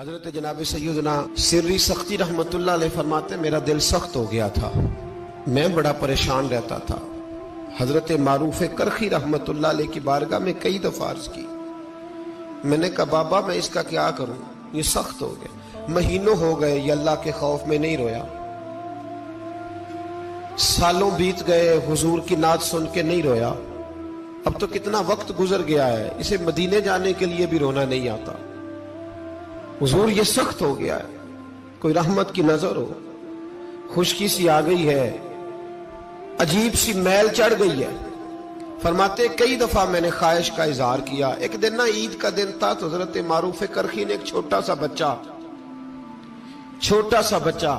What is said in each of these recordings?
حضرت جناب سیدنا سری سختی رحمت اللہ علیہ فرماتے میرا دل سخت ہو گیا تھا، میں بڑا پریشان رہتا تھا۔ حضرت معروف کرخی رحمت اللہ علیہ کی بارگاہ میں کئی دفعہ عرض کی، میں نے کہا بابا میں اس کا کیا کروں، یہ سخت ہو گیا، مہینوں ہو گئے یہ اللہ کے خوف میں نہیں رویا، سالوں بیت گئے حضور کی نعت سن کے نہیں رویا، اب تو کتنا وقت گزر گیا ہے، اسے مدینے جانے کے لیے بھی رونا نہیں آتا، حضور یہ سخت ہو گیا ہے، کوئی رحمت کی نظر ہو، خشکی سی آ گئی ہے، عجیب سی میل چڑھ گئی ہے۔ فرماتے کئی دفعہ میں نے خواہش کا اظہار کیا۔ ایک دن نا عید کا دن تھا تو حضرت معروف کرخی نے ایک چھوٹا سا بچہ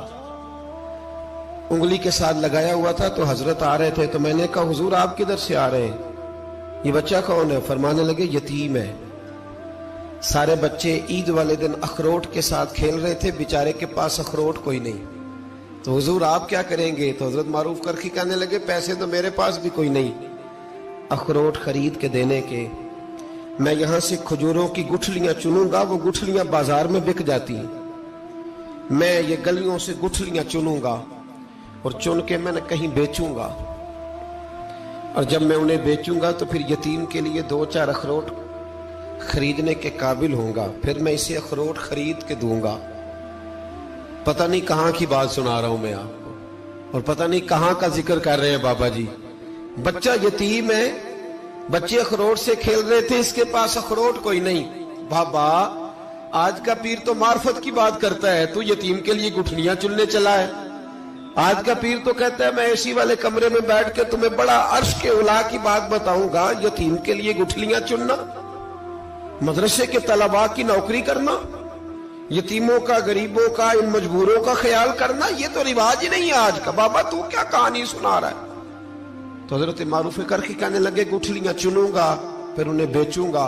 انگلی کے ساتھ لگایا ہوا تھا، تو حضرت آ رہے تھے تو میں نے کہا حضور آپ کدھر سے آ رہے ہیں، یہ بچہ کون ہے؟ فرمانے لگے یتیم ہے۔ سارے بچے عید والے دن اخروٹ کے ساتھ کھیل رہے تھے، بیچارے کے پاس اخروٹ کوئی نہیں، تو حضور آپ کیا کریں گے؟ تو حضرت معروف کرخی کہنے لگے پیسے تو میرے پاس بھی کوئی نہیں اخروٹ خرید کے دینے کے، میں یہاں سے کھجوروں کی گٹھلیاں چنوں گا، وہ گٹھلیاں بازار میں بک جاتی ہیں، میں یہ گلیوں سے گٹھلیاں چنوں گا اور چن کے میں نے کہیں بیچوں گا، اور جب میں انہیں بیچوں گا تو پھر یتیم کے لیے 2-4 اخروٹ خریدنے کے قابل ہوں گا، پھر میں اسے اخروٹ خرید کے دوں گا۔ پتہ نہیں کہاں کی بات سنا رہا ہوں میں آپ کو، اور پتہ نہیں کہاں کا ذکر کر رہے ہیں بابا جی۔ بچہ یتیم ہے، بچے اخروٹ سے کھیل رہے تھے، اس کے پاس اخروٹ کوئی نہیں۔ بابا آج کا پیر تو معرفت کی بات کرتا ہے، تو یتیم کے لیے گٹھلیاں چننے چلا ہے۔ آج کا پیر تو کہتا ہے میں اسی والے کمرے میں بیٹھ کے تمہیں بڑا عرش کے اعلیٰ کی بات بتاؤں گا، یتیم کے لیے گٹھلیاں چننا، مدرسے کے طلباء کی نوکری کرنا، یتیموں کا، غریبوں کا، ان مجبوروں کا خیال کرنا، یہ تو رواج ہی نہیں ہے آج کا۔ بابا تو کیا کہانی سنا رہا ہے؟ تو حضرت معروف کرخی کہنے لگے گٹھلیاں چنوں گا، پھر انہیں بیچوں گا،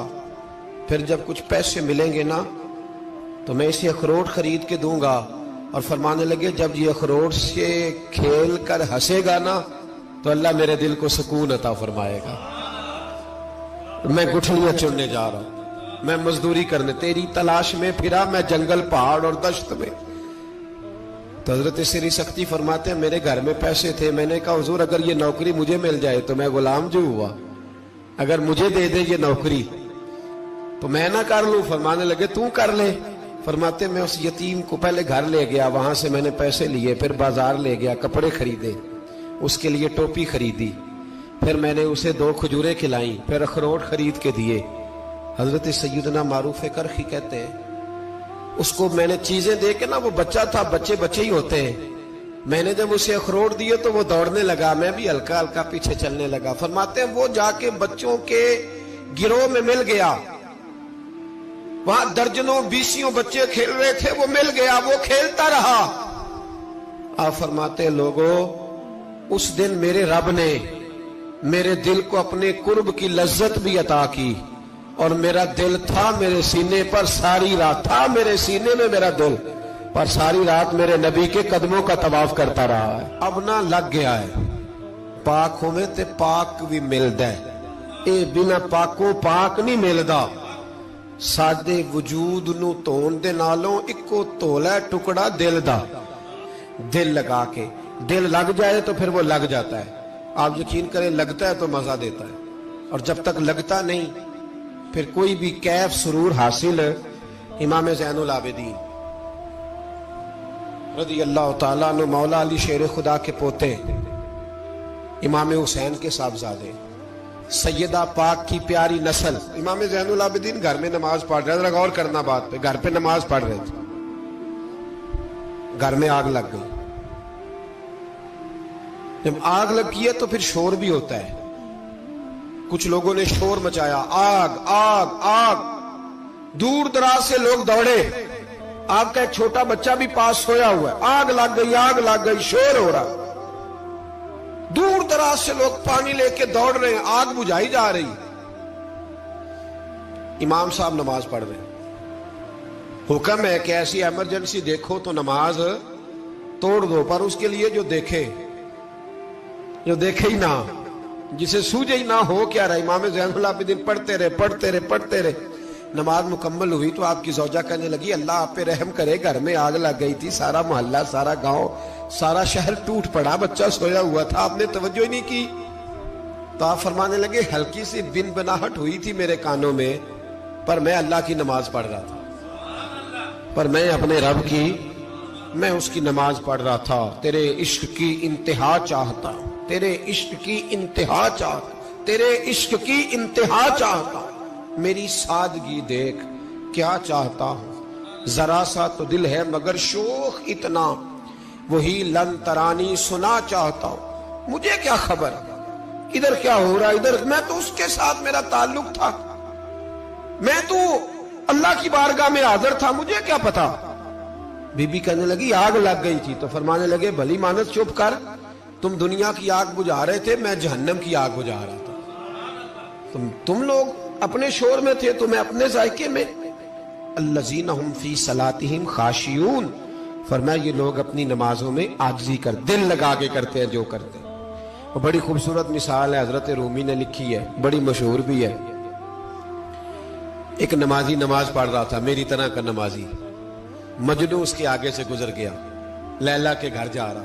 پھر جب کچھ پیسے ملیں گے نا تو میں اسے اخروٹ خرید کے دوں گا، اور فرمانے لگے جب یہ اخروٹ سے کھیل کر ہنسے گا نا تو اللہ میرے دل کو سکون عطا فرمائے گا۔ میں گٹھلیاں چننے جا رہا ہوں، میں مزدوری کرنے، تیری تلاش میں پھرا میں جنگل، پہاڑ اور دشت میں۔ تو حضرت سری سختی فرماتے ہیں میرے گھر میں پیسے تھے، میں نے کہا حضور اگر یہ نوکری مجھے مل جائے تو میں غلام جو ہوا، اگر مجھے دے دے یہ نوکری تو میں نہ کر لوں؟ فرمانے لگے تو کر لے۔ فرماتے میں اس یتیم کو پہلے گھر لے گیا، وہاں سے میں نے پیسے لیے، پھر بازار لے گیا، کپڑے خریدے، اس کے لیے ٹوپی خریدی، پھر میں نے اسے 2 کھجوریں کھلائیں، پھر اخروٹ خرید کے دیے۔ حضرت سیدنا معروف کرخی کہتے ہیں اس کو میں نے چیزیں دے کے نا، وہ بچہ تھا، بچے ہی ہوتے ہیں، میں نے جب اسے اخروٹ دیے تو وہ دوڑنے لگا، میں بھی ہلکا ہلکا پیچھے چلنے لگا۔ فرماتے ہیں وہ جا کے بچوں کے گروہ میں مل گیا، وہاں درجنوں 20 بچے کھیل رہے تھے، وہ مل گیا، وہ کھیلتا رہا۔ آپ فرماتے ہیں لوگوں اس دن میرے رب نے میرے دل کو اپنے قرب کی لذت بھی عطا کی، اور میرا دل تھا میرے سینے پر ساری رات، تھا میرے سینے میں میرا دل، پر ساری رات میرے نبی کے قدموں کا طواف کرتا رہا ہے۔ اب نہ لگ گیا ہے، پاک ہوئے تے پاک بھی ملدا ہے، اے بنا پاکوں پاک نہیں ملدا۔ سادے وجود نو تون دے نالوں اکو تولا ٹکڑا دل دا، دل لگا کے، دل لگ جائے تو پھر وہ لگ جاتا ہے۔ آپ یقین کریں لگتا ہے تو مزہ دیتا ہے، اور جب تک لگتا نہیں پھر کوئی بھی کیف سرور حاصل۔ امام زین العابدین رضی اللہ تعالیٰ عنہ مولا علی شیر خدا کے پوتے، امام حسین کے صاحبزادے، سیدہ پاک کی پیاری نسل، امام زین العابدین گھر میں نماز پڑھ رہے تھے، غور کرنا بات پہ، گھر پہ نماز پڑھ رہے تھے، گھر میں آگ لگ گئی۔ جب آگ لگی ہے تو پھر شور بھی ہوتا ہے، کچھ لوگوں نے شور مچایا، آگ آگ آگ، دور دراز سے لوگ دوڑے، آپ کا ایک چھوٹا بچہ بھی پاس سویا ہوا ہے، آگ لگ گئی، شور ہو رہا، دور دراز سے لوگ پانی لے کے دوڑ رہے ہیں، آگ بجھائی جا رہی، امام صاحب نماز پڑھ رہے ہیں۔ حکم ہے کہ ایسی ایمرجنسی دیکھو تو نماز توڑ دو، پر اس کے لیے جو دیکھے ہی نہ، جسے سوجے ہی نہ ہو کیا رہا۔ امام زین العابدین پڑھتے رہے، نماز مکمل ہوئی تو آپ کی زوجہ کہنے لگی اللہ آپ پہ رحم کرے، گھر میں آگ لگ گئی تھی، سارا محلہ، سارا گاؤں، سارا شہر ٹوٹ پڑا، بچہ سویا ہوا تھا، آپ نے توجہ ہی نہیں کی۔ تو آپ فرمانے لگے ہلکی سی بن بناہٹ ہوئی تھی میرے کانوں میں، پر میں اللہ کی نماز پڑھ رہا تھا، پر میں اپنے رب کی، میں اس کی نماز پڑھ رہا تھا، تیرے عشق کی انتہا چاہتا، تیرے عشق کی انتہا چاہتا، تیرے عشق کی انتہا چاہتا، میری سادگی دیکھ کیا چاہتا ہوں، ذرا سا تو دل ہے مگر شوخ اتنا، وہی لن ترانی سنا چاہتا ہوں، مجھے کیا خبر ادھر کیا ہو رہا، ادھر میں تو اس کے ساتھ میرا تعلق تھا، میں تو اللہ کی بارگاہ میں حاضر تھا، مجھے کیا پتا۔ بی بی کہنے لگی آگ لگ گئی تھی، تو فرمانے لگے بھلی مانس چپ کر، تم دنیا کی آگ بجھا رہے تھے، میں جہنم کی آگ بجھا رہا تھا، تم لوگ اپنے شور میں تھے تو میں اپنے ذائقے میں۔ الذین ہم فی صلاتہم خاشعون، فرمایا یہ لوگ اپنی نمازوں میں عاجزی کر، دل لگا کے کرتے ہیں جو کرتے ہیں۔ اور بڑی خوبصورت مثال ہے، حضرت رومی نے لکھی ہے، بڑی مشہور بھی ہے۔ ایک نمازی نماز پڑھ رہا تھا، میری طرح کا نمازی، مجنو اس کے آگے سے گزر گیا، لیلا کے گھر جا رہا،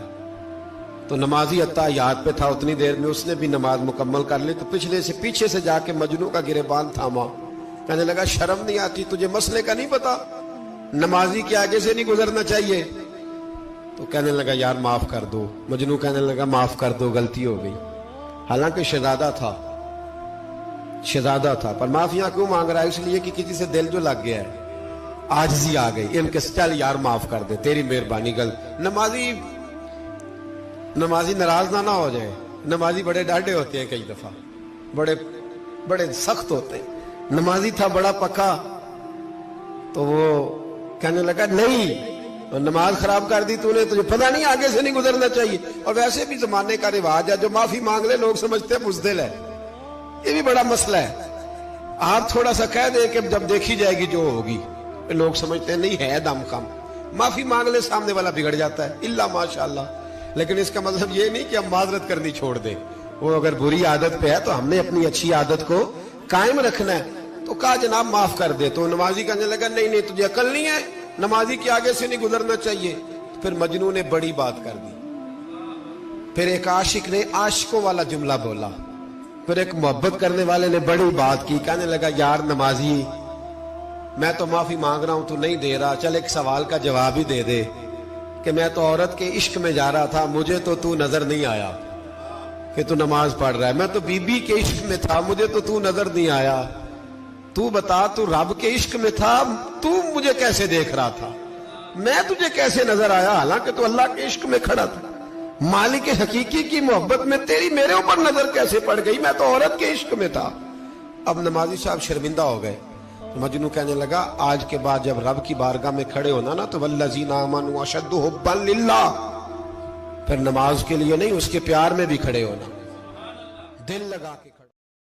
تو نمازی اتحیات پہ تھا، اتنی دیر میں اس نے بھی نماز مکمل کر لی، تو پیچھے سے جا کے مجنو کا گریبان تھاما، کہنے لگا شرم نہیں آتی تجھے، مسئلے کا نہیں پتا، نمازی کے آگے سے نہیں گزرنا چاہیے؟ تو کہنے لگا یار معاف کر دو، مجنو کہنے لگا معاف کر دو، غلطی ہو گئی، حالانکہ شہزادہ تھا، پر معافیاں کیوں مانگ رہا ہے؟ اس لیے کہ کسی سے دل جو لگ گیا ہے، عاجزی آ گئی، ان کے چل یار معاف کر دے، تیری مہربانی، نمازی ناراض نہ ہو جائے، نمازی بڑے ڈاڈے ہوتے ہیں، کئی دفعہ بڑے سخت ہوتے ہیں، نمازی تھا بڑا پکا، تو وہ کہنے لگا نہیں، نماز خراب کر دی تو نے، تجھے پتہ نہیں آگے سے نہیں گزرنا چاہیے، اور ویسے بھی زمانے کا رواج ہے، جو معافی مانگ لے لوگ سمجھتے ہیں بزدل ہے، یہ بھی بڑا مسئلہ ہے، آپ تھوڑا سا کہہ دیں کہ جب دیکھی جائے گی جو ہوگی، لوگ سمجھتے ہیں نہیں ہے دم کم، معافی مانگ لے سامنے والا بگڑ جاتا ہے، الا ماشاءاللہ، لیکن اس کا مطلب یہ نہیں کہ ہم معذرت کرنی چھوڑ دیں، وہ اگر بری عادت پہ ہے تو ہم نے اپنی اچھی عادت کو قائم رکھنا ہے، تو کہا جناب معاف کر دے، تو نمازی کہنے لگا نہیں تجھے عقل نہیں ہے، نمازی کے آگے سے نہیں گزرنا چاہیے۔ پھر مجنون نے بڑی بات کر دی، پھر ایک عاشق نے عاشقوں والا جملہ بولا، پھر ایک محبت کرنے والے نے بڑی بات کی، کہنے لگا یار نمازی میں تو معافی مانگ رہا ہوں تو نہیں دے رہا، چل ایک سوال کا جواب ہی دے دے کہ میں تو عورت کے عشق میں جا رہا تھا، مجھے تو نظر نہیں آیا کہ تو نماز پڑھ رہا ہے، میں تو بی بی کے عشق میں تھا، مجھے تو نظر نہیں آیا، تو بتا تو رب کے عشق میں تھا، تو مجھے کیسے دیکھ رہا تھا، میں تجھے کیسے نظر آیا، حالانکہ تو اللہ کے عشق میں کھڑا تھا، مالک حقیقی کی محبت میں تیری میرے اوپر نظر کیسے پڑ گئی، میں تو عورت کے عشق میں تھا۔ اب نمازی صاحب شرمندہ ہو گئے، مجنو کہنے لگا آج کے بعد جب رب کی بارگاہ میں کھڑے ہونا نا تو والذین آمنوا اشد حبا للہ، پھر نماز کے لیے نہیں، اس کے پیار میں بھی کھڑے ہونا، دل لگا کے۔